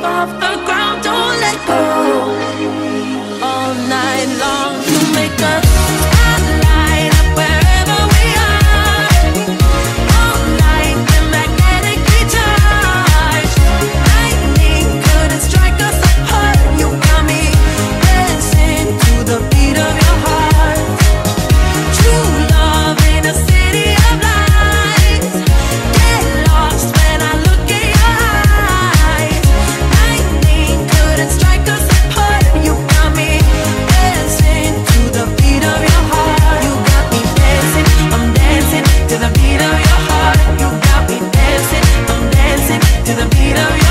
off the ground, don't let go. All night long, you make us light up wherever we are. All night, we're magnetically charged. Lightning couldn't strike us apart. You got me dancing to the beat of your heart. True love in a city of lights. Get lost when I look in your eyes. Lightning couldn't strike us apart. You got me dancing to the beat of your heart. You got me dancing, I'm dancing to the beat of your heart. You got me dancing, I'm dancing to the beat of your heart.